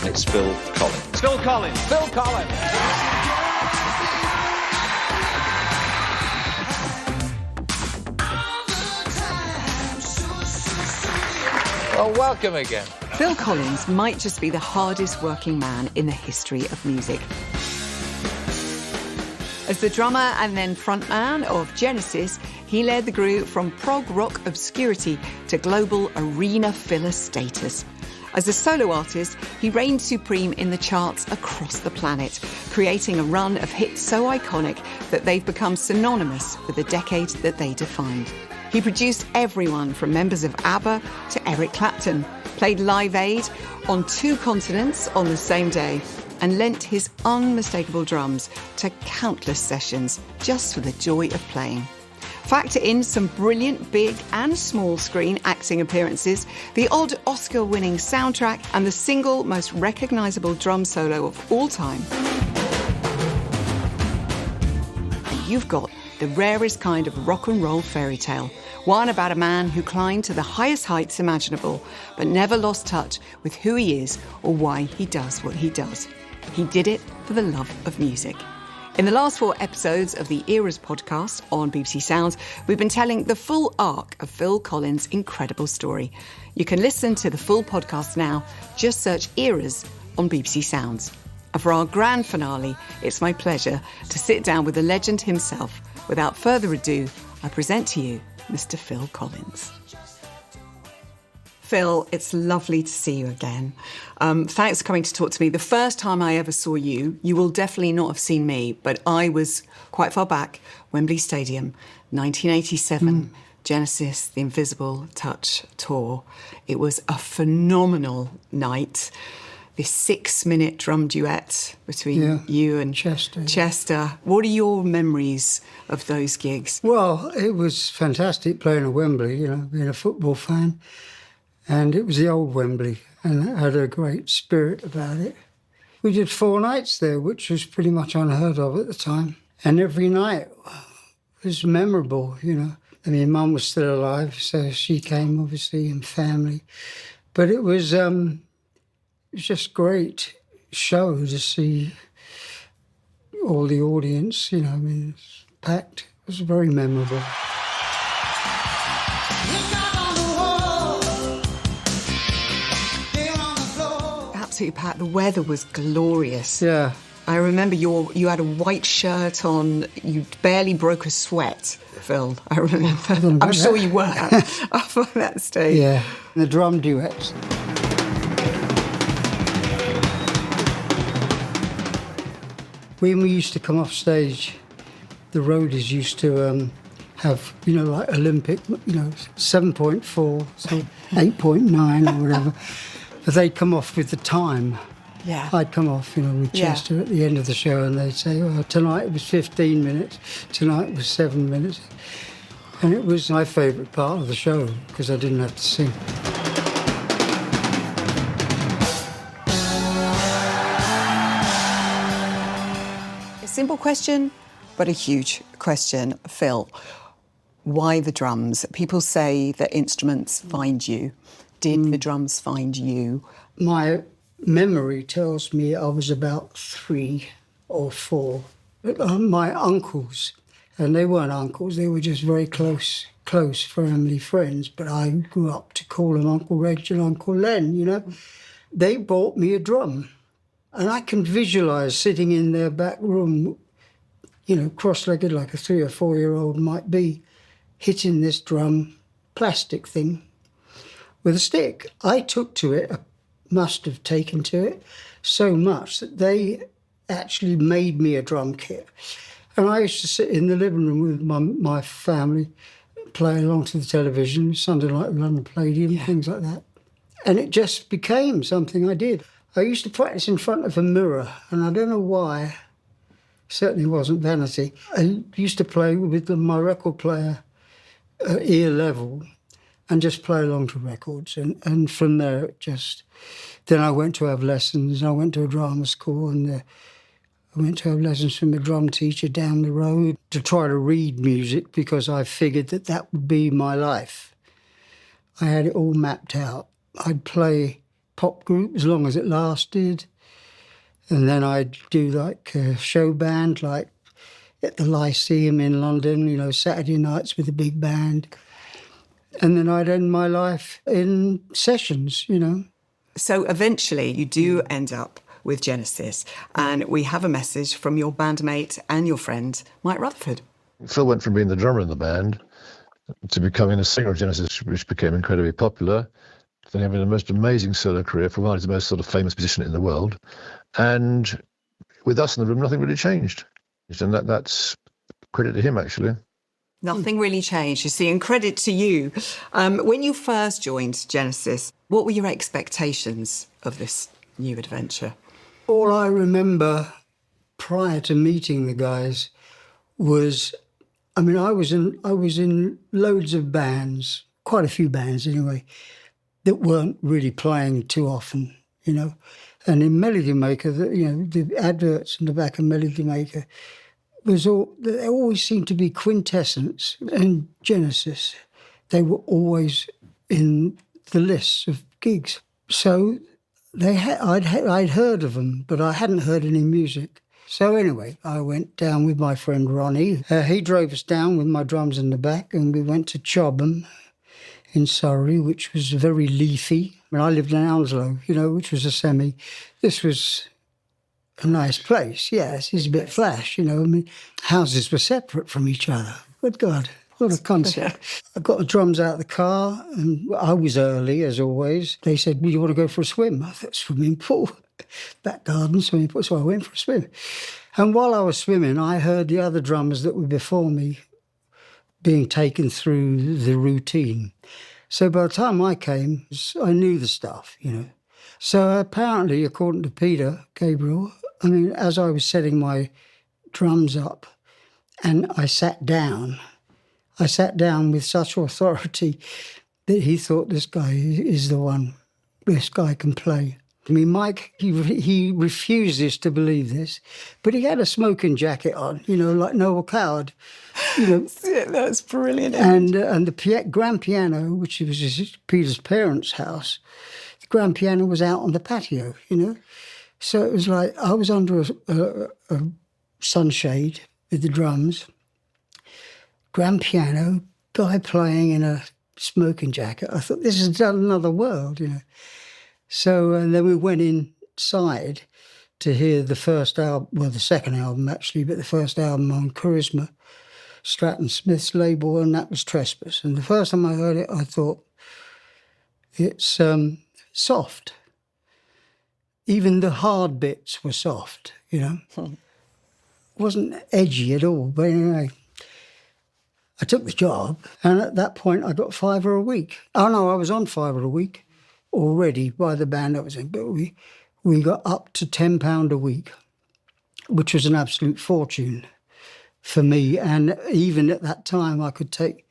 and it's Phil Collins. Phil Collins. Phil Collins. Well, welcome again. Phil Collins might just be the hardest working man in the history of music. As the drummer and then frontman of Genesis, he led the group from prog rock obscurity to global arena filler status. As a solo artist, he reigned supreme in the charts across the planet, creating a run of hits so iconic that they've become synonymous with the decade that they defined. He produced everyone from members of ABBA to Eric Clapton, played Live Aid on 2 continents on the same day, and lent his unmistakable drums to countless sessions just for the joy of playing. Factor in some brilliant big and small screen acting appearances, the odd Oscar-winning soundtrack, and the single most recognisable drum solo of all time. And you've got the rarest kind of rock and roll fairy tale, one about a man who climbed to the highest heights imaginable, but never lost touch with who he is or why he does what he does. He did it for the love of music. In the last 4 episodes of the Eras podcast on BBC Sounds, we've been telling the full arc of Phil Collins' incredible story. You can listen to the full podcast now. Just search Eras on BBC Sounds. And for our grand finale, it's my pleasure to sit down with the legend himself. Without further ado, I present to you Mr. Phil Collins. Phil, it's lovely to see you again. Thanks for coming to talk to me. The first time I ever saw you, you will definitely not have seen me, but I was quite far back, Wembley Stadium, 1987, Genesis, The Invisible Touch tour. It was a phenomenal night. This 6-minute drum duet between you and Chester. What are your memories of those gigs? Well, it was fantastic playing at Wembley, you know, being a football fan. And it was the old Wembley, and it had a great spirit about it. We did 4 nights there, which was pretty much unheard of at the time. And every night was memorable, you know. I mean, Mum was still alive, so she came, obviously, and family. But it was just great show to see all the audience, you know. I mean, it was packed. It was very memorable. Absolutely packed. The weather was glorious. Yeah. I remember you had a white shirt on. You barely broke a sweat, Phil. I remember. I'm sure you were up on that stage. Yeah, the drum duets. When we used to come off stage, the roadies used to have, you know, like Olympic, you know, 7.4, so 8.9 or whatever. But they'd come off with the time. Yeah. I'd come off, you know, with Chester at the end of the show, and they'd say, oh, tonight it was 15 minutes, tonight it was 7 minutes. And it was my favourite part of the show, because I didn't have to sing. A simple question, but a huge question, Phil. Why the drums? People say that instruments find you. Did the drums find you? My memory tells me I was about 3 or 4. My uncles, and they weren't uncles, they were just very close family friends, but I grew up to call them Uncle Reg and Uncle Len, you know. They bought me a drum, and I can visualise sitting in their back room, you know, cross-legged like a 3 or 4-year-old might be, hitting this drum, plastic thing, with a stick. I took to it, must have taken to it, so much that they actually made me a drum kit. And I used to sit in the living room with my family, play along to the television, Sunday Night London Palladium, things like that. And it just became something I did. I used to practice in front of a mirror, and I don't know why. Certainly wasn't vanity. I used to play with my record player at ear level, and just play along to records. And from there, it just... Then I went to have lessons. I went to a drama school, and I went to have lessons from a drum teacher down the road to try to read music, because I figured that would be my life. I had it all mapped out. I'd play pop group as long as it lasted. And then I'd do like a show band, like at the Lyceum in London, you know, Saturday nights with a big band. And then I'd end my life in sessions, you know. So eventually you do end up with Genesis, and we have a message from your bandmate and your friend, Mike Rutherford. Phil went from being the drummer in the band to becoming a singer of Genesis, which became incredibly popular, then having the most amazing solo career for a while. He's the most sort of famous musician in the world. And with us in the room, nothing really changed. And that's credit to him, actually. Nothing really changed, you see, and credit to you. When you first joined Genesis, what were your expectations of this new adventure? All I remember prior to meeting the guys was, I mean, I was in loads of bands, quite a few bands anyway, that weren't really playing too often, you know. And in Melody Maker, the adverts in the back of Melody Maker they always seemed to be quintessence. And Genesis, they were always in the lists of gigs. So I'd heard of them, but I hadn't heard any music. So anyway, I went down with my friend Ronnie. He drove us down with my drums in the back, and we went to Chobham in Surrey, which was very leafy. I mean, I lived in Hounslow, you know, which was a semi. This was a nice place, yes. It's a bit flash, you know. I mean, houses were separate from each other. Good God, what a concept. I got the drums out of the car, and I was early, as always. They said, well, you want to go for a swim? I thought, swimming pool. Back garden, swimming pool. So I went for a swim. And while I was swimming, I heard the other drummers that were before me being taken through the routine. So by the time I came, I knew the stuff, you know. So apparently, according to Peter Gabriel, I mean, as I was setting my drums up and I sat down with such authority that he thought, this guy is the one, this guy can play. I mean, Mike, he refuses to believe this, but he had a smoking jacket on, you know, like Noel Coward. You know, That's brilliant. and the grand piano, which was Peter's parents' house, the grand piano was out on the patio, you know. So it was like I was under a sunshade with the drums, grand piano, guy playing in a smoking jacket. I thought, this is another world, you know. So then we went inside to hear the first album, well, the second album actually, but the first album on Charisma, Stratton Smith's label, and that was Trespass. And the first time I heard it, I thought, it's soft. Even the hard bits were soft, you know. It wasn't edgy at all, but anyway. I took the job, and at that point I got $5 a week. Oh no, I was on $5 a week already by the band I was in, but we got up to £10 a week, which was an absolute fortune for me. And even at that time, I could take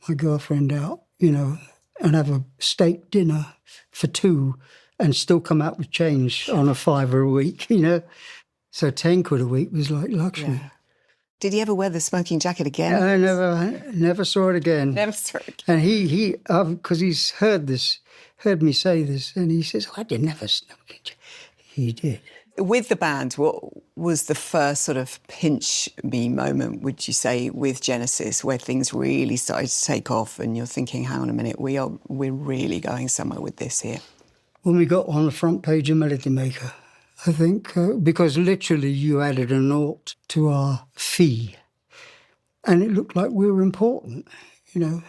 my girlfriend out, you know, and have a steak dinner for two and still come out with change on a $5 a week, you know. So 10 quid a week was like luxury. Yeah. Did he ever wear the smoking jacket again? I never saw it again. Never saw it again. And he because he's heard me say this, and he says, oh, I didn't have a smoking jacket. He did. With the band, what was the first sort of pinch me moment, would you say, with Genesis, where things really started to take off and you're thinking, hang on a minute, we're really going somewhere with this here? When we got on the front page of Melody Maker, I think, because literally you added a naught to our fee, and it looked like we were important, you know.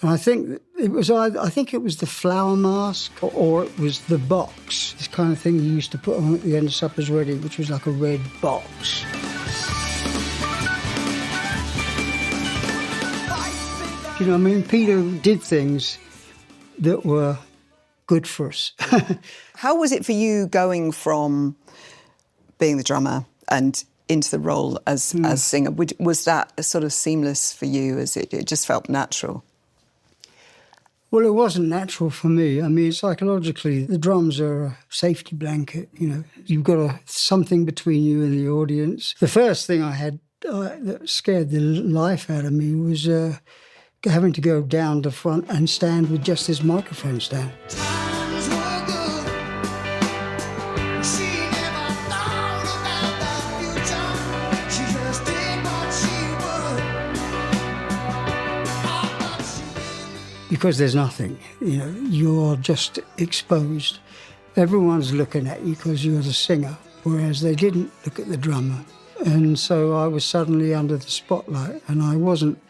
And I think it was the flower mask or it was the box, this kind of thing you used to put on at the end of Supper's Ready, which was like a red box. You know, I mean, Peter did things that were good for us. How was it for you going from being the drummer and into the role as singer? Was that sort of seamless for you, as it just felt natural? Well, it wasn't natural for me. I mean, psychologically, the drums are a safety blanket, you know. You've got something between you and the audience. The first thing I had that scared the life out of me was having to go down the front and stand with just this microphone stand. because there's nothing, you're just exposed. Everyone's looking at you because you're the singer, whereas they didn't look at the drummer. And so I was suddenly under the spotlight, and I wasn't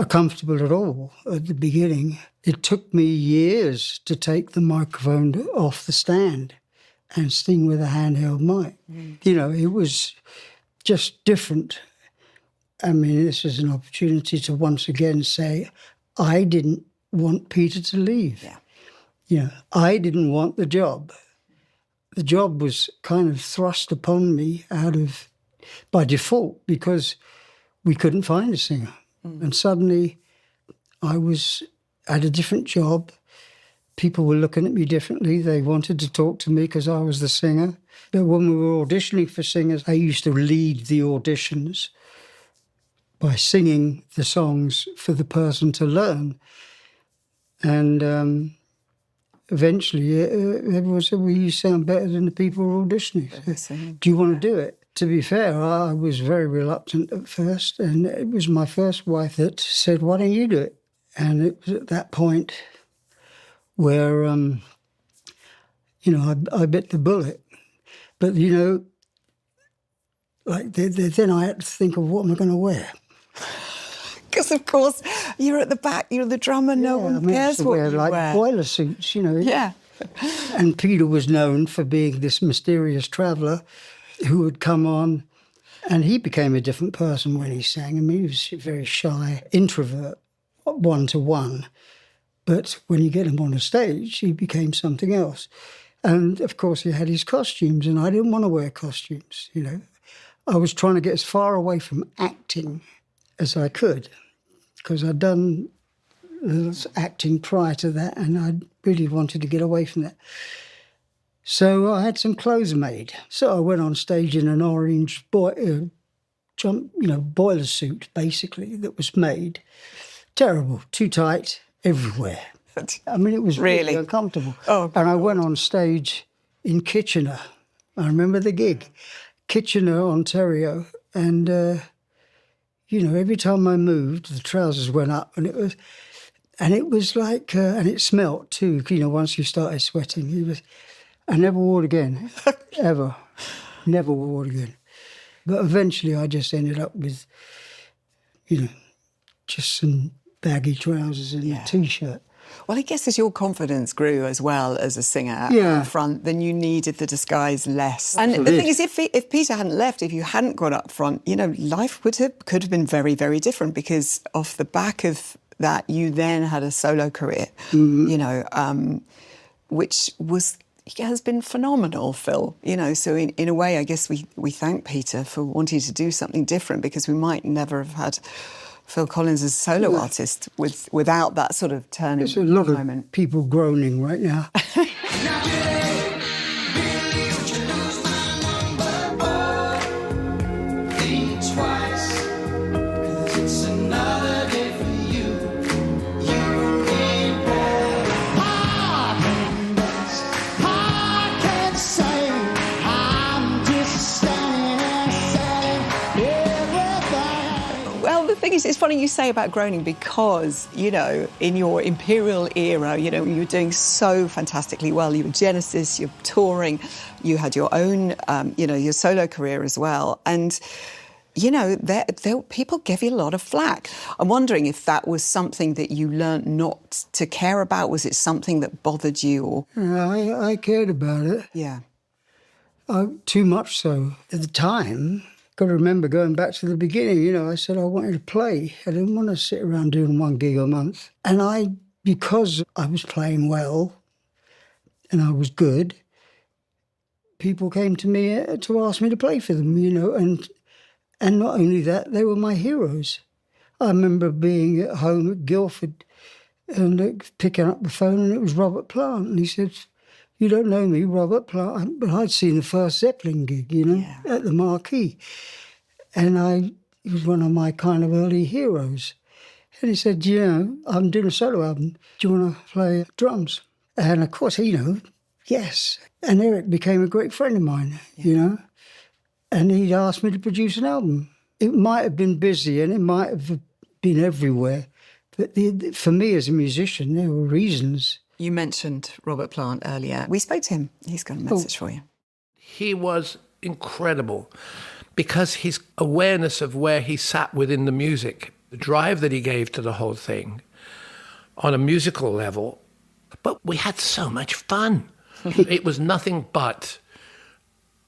comfortable at all at the beginning. It took me years to take the microphone off the stand and sing with a handheld mic. It was just different. I mean, this is an opportunity to once again say, I didn't want Peter to leave. I didn't want the job. The job was kind of thrust upon me by default because we couldn't find a singer. And suddenly I was at a different job. People were looking at me differently. They wanted to talk to me because I was the singer. But when we were auditioning for singers, I used to lead the auditions by singing the songs for the person to learn. And eventually everyone said, well, you sound better than the people who are auditioning. Do you want to do it? To be fair, I was very reluctant at first, and it was my first wife that said, why don't you do it? And it was at that point where, I bit the bullet. But, then I had to think of what am I going to wear? Because, of course, you're at the back, you're the drummer, no one cares what you wear. Boiler suits, Yeah. And Peter was known for being this mysterious traveller who would come on, and he became a different person when he sang. I mean, he was a very shy introvert, one-to-one. But when you get him on a stage, he became something else. And, of course, he had his costumes, and I didn't want to wear costumes, I was trying to get as far away from acting as I could, because I'd done acting prior to that, and I really wanted to get away from that. So I had some clothes made. So I went on stage in an orange boiler suit, basically, that was made. Terrible, too tight, everywhere. I mean, it was really uncomfortable. Oh, and I went on stage in Kitchener. I remember the gig, Kitchener, Ontario. And, every time I moved, the trousers went up, and it was like, and it smelt too, once you started sweating. I never wore it again, ever. Never wore it again. But eventually I just ended up with, just some baggy trousers and a T-shirt. Well, I guess as your confidence grew as well as a singer up front, then you needed the disguise less. And the thing is, if Peter hadn't left, if you hadn't gone up front, life could have been very, very different, because off the back of that, you then had a solo career, which has been phenomenal, Phil. So in a way, I guess we thank Peter for wanting to do something different, because we might never have had Phil Collins as a solo artist without that sort of turning moment. There's a lot of people groaning right now. It's funny you say about groaning, because, in your Imperial era, you were doing so fantastically well. You were Genesis, you're touring, you had your own, your solo career as well. And, people gave you a lot of flack. I'm wondering if that was something that you learnt not to care about. Was it something that bothered you? Or I cared about it. Yeah. Too much so. At the time, got to remember going back to the beginning, I said I wanted to play. I didn't want to sit around doing one gig a month. And because I was playing well and I was good, people came to me to ask me to play for them, and not only that, they were my heroes. I remember being at home at Guildford and picking up the phone, and it was Robert Plant. And he said, you don't know me, Robert Plant, but I'd seen the first Zeppelin gig, at the Marquee. And he was one of my kind of early heroes. And he said, I'm doing a solo album. Do you want to play drums? And of course, yes. And Eric became a great friend of mine, And he'd asked me to produce an album. It might have been busy and it might have been everywhere, But for me as a musician, there were reasons. You mentioned Robert Plant earlier. We spoke to him. He's got a message for you. He was incredible because his awareness of where he sat within the music, the drive that he gave to the whole thing on a musical level. But we had so much fun. It was nothing but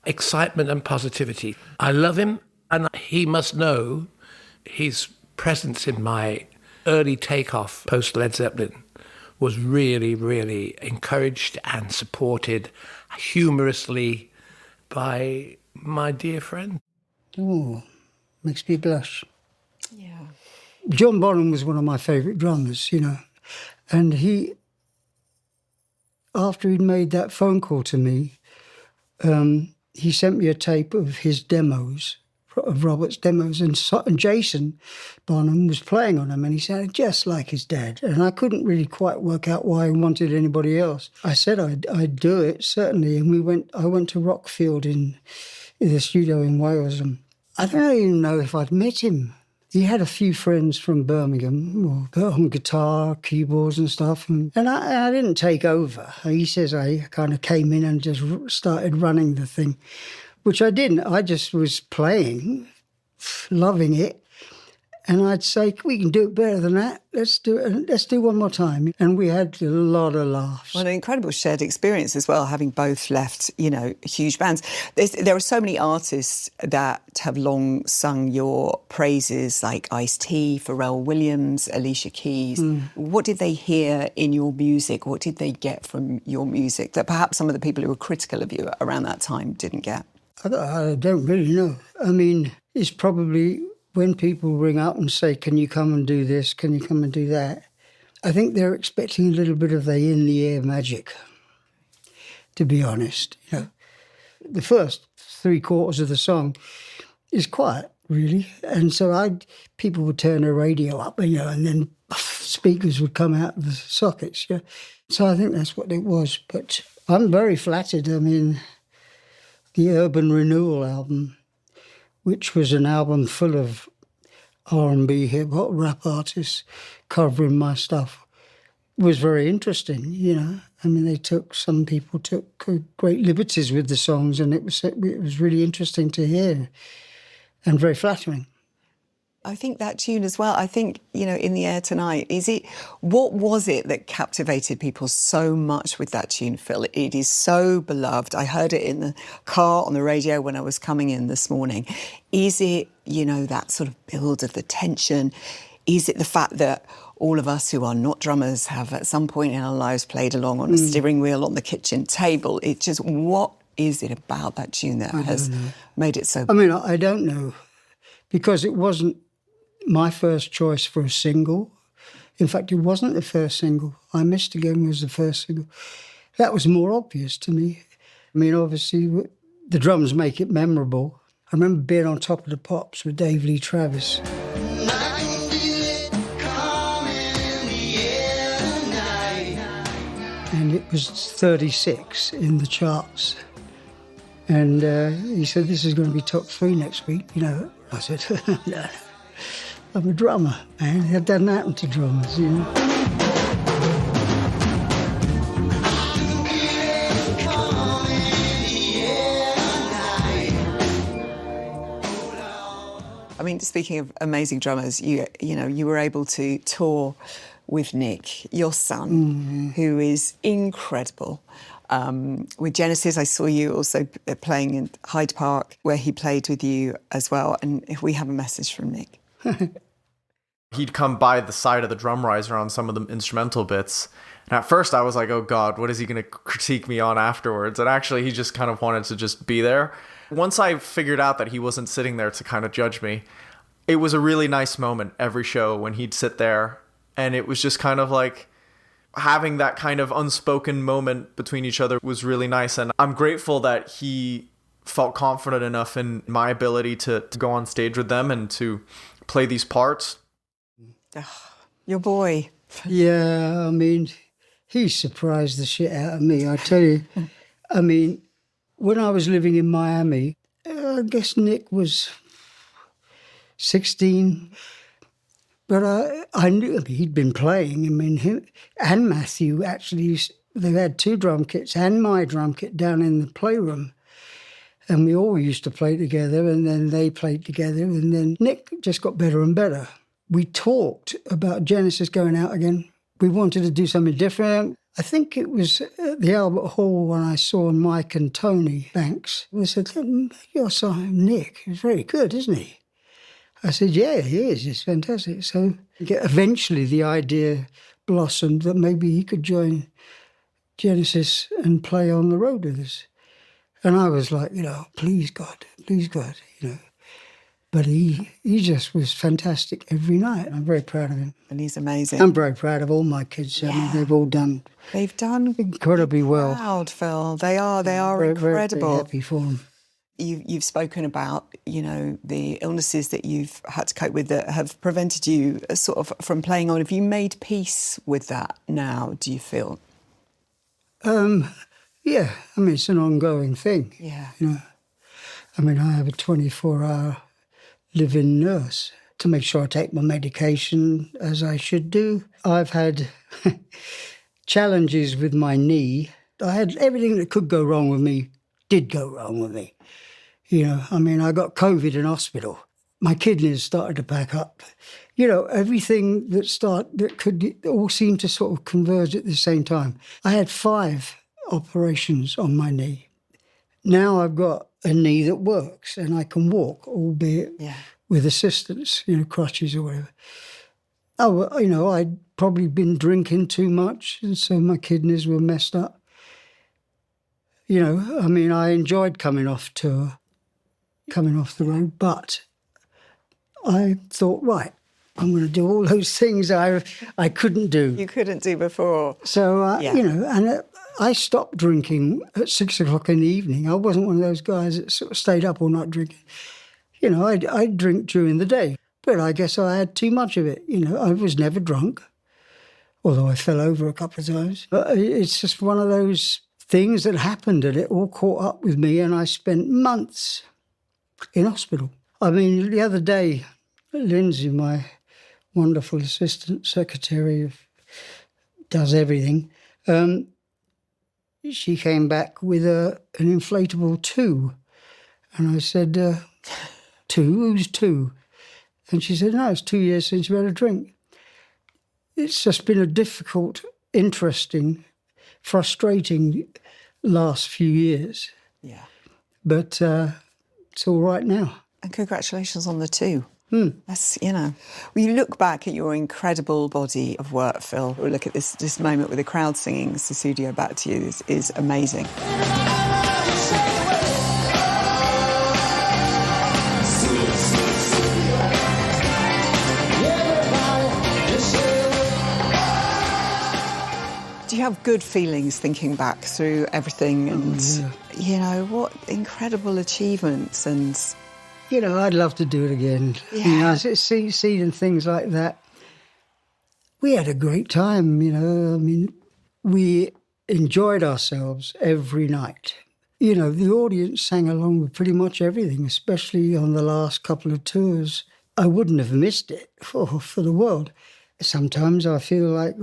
excitement and positivity. I love him, and he must know his presence in my early takeoff post Led Zeppelin was really, really encouraged and supported humorously by my dear friend. Oh, makes me blush. Yeah. John Bonham was one of my favourite drummers, and he, after he'd made that phone call to me, he sent me a tape of his demos, of Robert's demos, and Jason Bonham was playing on them, and he sounded just like his dad. And I couldn't really quite work out why he wanted anybody else. I said I'd do it, certainly, and I went to Rockfield in the studio in Wales, and I don't even know if I'd met him. He had a few friends from Birmingham, on guitar, keyboards and stuff, and I didn't take over. He says I kind of came in and just started running the thing, which I didn't. I just was playing, loving it, and I'd say, we can do it better than that. Let's do it. Let's do one more time. And we had a lot of laughs. Well, an incredible shared experience as well, having both left, huge bands. There are so many artists that have long sung your praises, like Ice-T, Pharrell Williams, Alicia Keys. What did they hear in your music? What did they get from your music that perhaps some of the people who were critical of you around that time didn't get? I don't really know. I mean, it's probably when people ring up and say, can you come and do this? Can you come and do that? I think they're expecting a little bit of the in-the-air magic, to be honest. The first 3/4 of the song is quiet, really. And so people would turn the radio up, and then speakers would come out of the sockets. Yeah. So I think that's what it was. But I'm very flattered. I mean, the Urban Renewal album, which was an album full of R&B, hip-hop, rap artists covering my stuff, was very interesting, I mean, some people took great liberties with the songs, and it was really interesting to hear and very flattering. I think that tune as well, In the Air Tonight, what was it that captivated people so much with that tune, Phil? It is so beloved. I heard it in the car on the radio when I was coming in this morning. Is it, that sort of build of the tension? Is it the fact that all of us who are not drummers have at some point in our lives played along on a steering wheel on the kitchen table? What is it about that tune that has made it so... I mean, I don't know, because it wasn't my first choice for a single. In fact, it wasn't the first single. I Missed Again was the first single. That was more obvious to me. I mean, obviously, the drums make it memorable. I remember being on Top of the Pops with Dave Lee Travis. And it was 36 in the charts. And he said, this is going to be top 3 next week. I said, no. I'm a drummer, man. It doesn't happen to drummers, I mean, speaking of amazing drummers, you were able to tour with Nick, your son, who is incredible. With Genesis, I saw you also playing in Hyde Park, where he played with you as well. And if we have a message from Nick. He'd come by the side of the drum riser on some of the instrumental bits. And at first I was like, oh God, what is he going to critique me on afterwards? And actually he just kind of wanted to just be there. Once I figured out that he wasn't sitting there to kind of judge me, it was a really nice moment every show when he'd sit there. And it was just kind of like having that kind of unspoken moment between each other was really nice. And I'm grateful that he felt confident enough in my ability to go on stage with them and to play these parts. Your boy. Yeah, I mean, he surprised the shit out of me, I tell you. I mean, when I was living in Miami, I guess Nick was 16. But I knew he'd been playing. I mean, him and Matthew actually, they had 2 drum kits and my drum kit down in the playroom. And we all used to play together, and then they played together, and then Nick just got better and better. We talked about Genesis going out again. We wanted to do something different. I think it was at the Albert Hall when I saw Mike and Tony Banks. They said, "Your son, Nick, is very good, isn't he?" I said, "Yeah, he is. It's fantastic." So eventually the idea blossomed that maybe he could join Genesis and play on the road with us. And I was like, please God, But he just was fantastic every night. I'm very proud of him. And he's amazing. I'm very proud of all my kids. I mean, they've all done They've done incredibly well. proud, Phil. They are Very, incredible. very happy for them. You've spoken about, the illnesses that you've had to cope with that have prevented you sort of from playing on. Have you made peace with that now, do you feel? Yeah, I mean, it's an ongoing thing. Yeah. I mean, I have a 24-hour live-in nurse to make sure I take my medication as I should do. I've had challenges with my knee. I had everything that could go wrong with me did go wrong with me. I mean, I got COVID in hospital. My kidneys started to pack up. Everything that could all seem to sort of converge at the same time. I had 5 operations on my knee. Now I've got a knee that works and I can walk, albeit with assistance, crutches or whatever. I'd probably been drinking too much, and so my kidneys were messed up. I mean, I enjoyed coming off tour, coming off the road, but I thought, right, I'm going to do all those things I couldn't do. You couldn't do before. So, I stopped drinking at 6 o'clock in the evening. I wasn't one of those guys that sort of stayed up all night drinking. I'd drink during the day, but I guess I had too much of it. I was never drunk, although I fell over a couple of times. But it's just one of those things that happened, and it all caught up with me, and I spent months in hospital. I mean, the other day, Lindsay, my wonderful assistant secretary, does everything, she came back with an inflatable 2. And I said, 2? Who's 2? And she said, no, it's 2 years since you had a drink. It's just been a difficult, interesting, frustrating last few years. Yeah. But it's all right now. And congratulations on the 2. That's, Well, you look back at your incredible body of work, Phil. Or look at this moment with the crowd singing Sussudio back to you is amazing. Do you have good feelings thinking back through everything and, what incredible achievements and... I'd love to do it again. Yeah. Seeing things like that. We had a great time, I mean, we enjoyed ourselves every night. The audience sang along with pretty much everything, especially on the last couple of tours. I wouldn't have missed it for the world. Sometimes I feel like,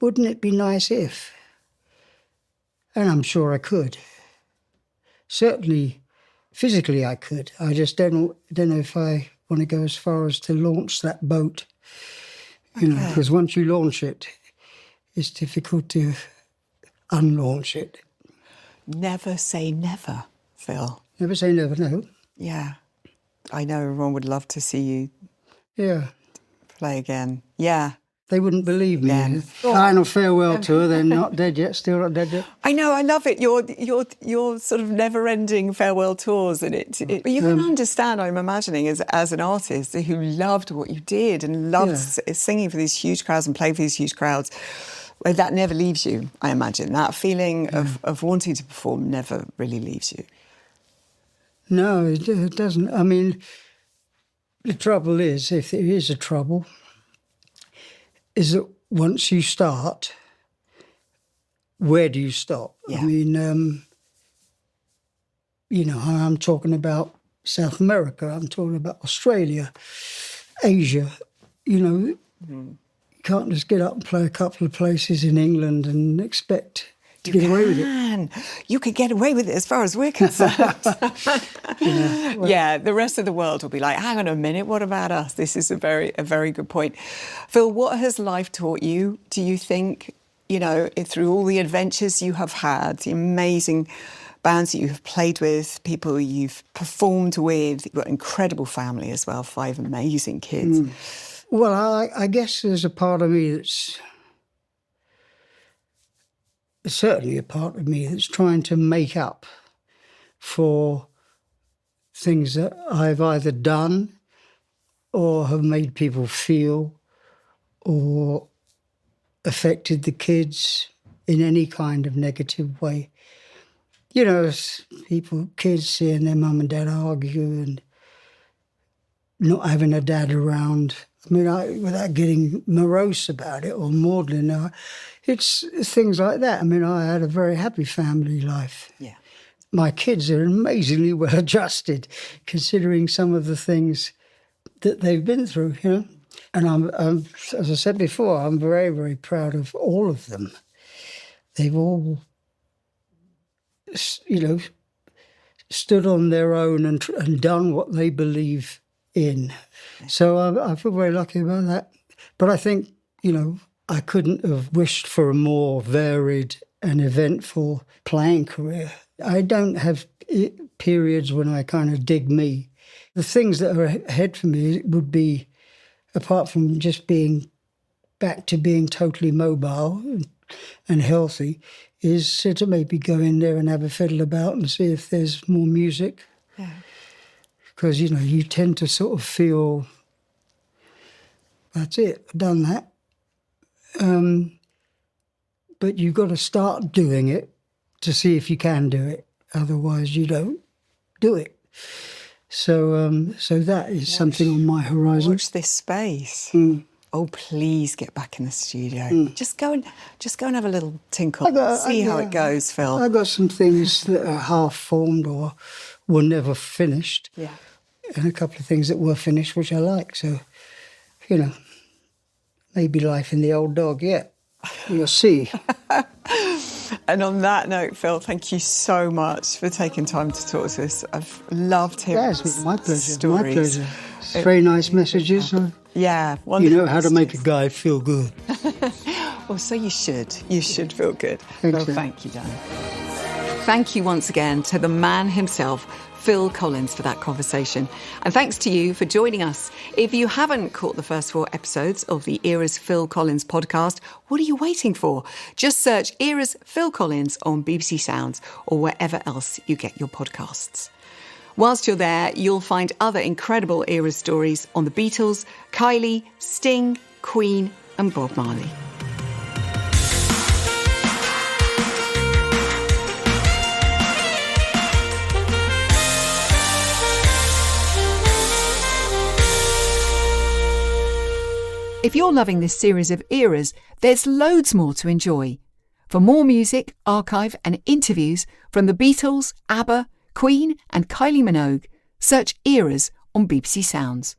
wouldn't it be nice if? And I'm sure I could. Certainly, physically I could. I just don't know if I want to go as far as to launch that boat. Because once you launch it, it's difficult to unlaunch it. Never say never, Phil. Never say never, no. Yeah. I know everyone would love to see you play again. Yeah. They wouldn't believe me. Yeah. Final farewell tour, they're not dead yet, still not dead yet. I know, I love it. Your sort of never-ending farewell tours, and but you can understand. I'm imagining as an artist who loved what you did and loved singing for these huge crowds and playing for these huge crowds. Well, that never leaves you. I imagine that feeling of wanting to perform never really leaves you. No, it doesn't. I mean, the trouble is, if there is a trouble, is that once you start, where do you stop? Yeah. I mean, I'm talking about South America, I'm talking about Australia, Asia, you can't just get up and play a couple of places in England and expect to get away with it. You could get away with it as far as we're concerned. Yeah, the rest of the world will be like, hang on a minute, what about us? This is a very good point. Phil, what has life taught you, do you think, through all the adventures you have had, the amazing bands that you have played with, people you've performed with, you've got an incredible family as well, 5 amazing kids. Well, I guess there's a part of me that's certainly a part of me that's trying to make up for things that I've either done or have made people feel or affected the kids in any kind of negative way. Kids seeing their mum and dad argue and not having a dad around. I mean, without getting morose about it or maudlin, it's things like that. I mean, I had a very happy family life. Yeah. My kids are amazingly well adjusted, considering some of the things that they've been through, And I'm, as I said before, I'm very, very proud of all of them. They've all, stood on their own and done what they believe in. So I feel very lucky about that. But I think, I couldn't have wished for a more varied and eventful playing career. I don't have periods when I kind of dig me. The things that are ahead for me would be, apart from just being back to being totally mobile and healthy, is to maybe go in there and have a fiddle about and see if there's more music. Yeah. Because, you tend to sort of feel, that's it, I've done that. But you've got to start doing it to see if you can do it. Otherwise, you don't do it. So that is something on my horizon. Watch this space. Oh, please get back in the studio. Just go and have a little tinkle. See how it goes, Phil. I've got some things that are half formed or were never finished. Yeah. And a couple of things that were finished, which I like. So, maybe life in the old dog yet. You'll see. And on that note, Phil, thank you so much for taking time to talk to us. I've loved hearing Yeah, it's been my pleasure. stories. My pleasure. It's very nice messages. Yeah, You wonderful. know how to make a guy feel good. Well, so you should. You should feel good. Thank Well, you. thank you, Dan. Thank you once again to the man himself, Phil Collins, for that conversation. And thanks to you for joining us. If you haven't caught the first 4 episodes of the Era's Phil Collins podcast, what are you waiting for? Just search Era's Phil Collins on BBC Sounds or wherever else you get your podcasts. Whilst you're there, you'll find other incredible Era stories on the Beatles, Kylie, Sting, Queen and Bob Marley. If you're loving this series of Eras, there's loads more to enjoy. For more music, archive and interviews from the Beatles, ABBA, Queen and Kylie Minogue, search Eras on BBC Sounds.